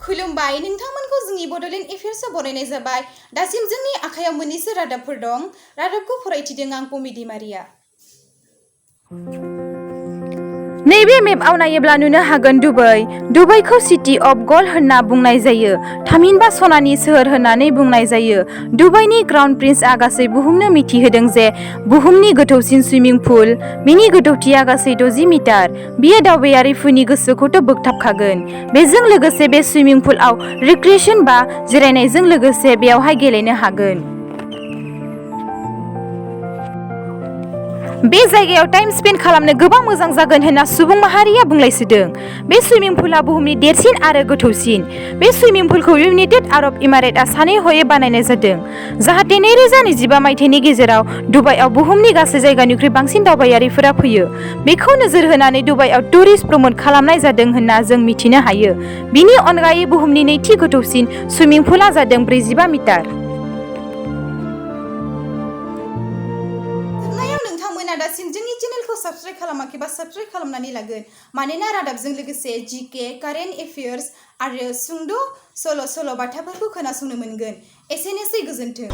खुलुमबाय नोंथांमोनखौ जोंनि बड'लेण्ड एफेयार्सआव बरायनाय जाबाय दासिम जोंनि आखायाव मोननैसो रादाबफोर दं रादाबखौ फरायथिदों आं पमिदि मारिया नैबे मेपआव नायोब्ला नुनो हागोन दुबाइखौ सिटी अफ गल्ड होनना बुंनाय जायो थामहिनबा सनानि सोहोर होननानै बुंनाय जायो दुबाइनि क्राउन प्रिन्सआ गासै बुहुमनो मिथिहोदों जे बुहुमनि गोथौसिन सुइमिं पुल बिनि गोथौथिया गासै 60 मिटार बियो दावबायारिफोरनि गोसोखौथ' बोगथाबखागोन बेजों लोगोसे बे सुइमिं पुलआव रिक्रिएशन बा जिरायनायजों लोगोसे बेयावहाय गेलेनो हागोन बे जायगायाव टाइम स्पेन्ड खालामनो गोबां मोजां जागोन होनना सुबुं माहारिया बुंलायसोदों बे सुइमिं पुलआ बुहुमनि देरसिन आरो गोथौसिन बे सुइमिं पुलखौ इउनाइटेड आरब इमारेटआ सानै हयै बानायनाय जादों जाहाथे 2025 मायथाइनि गेजेराव दुबाइआव बुहुमनि गासै जायगानिख्रुइ बांसिन दावबायारिफोरा फैयो बेखौ नोजोर होनानै दुबाइआव टुरिस्ट प्रमोट खालामनाय जादों होनना जों मिथिनो हायो बिनि अनगायै बुहुमनि नैथि गोथौसिन सुइमिं पुलआ जादों 45 मिटार दासिम जोंनि चेनेलखौ साबस्क्राइब खालामाखैबा साबस्क्राइब खालामनानै लागोन मानोना रादाबजों लोगोसे जीके कारेन्ट एफेयार्स आरो सुंद' सल' बाथाफोरखौ खोनासंनो मोनगोन एसेनोसै गोजोन्थों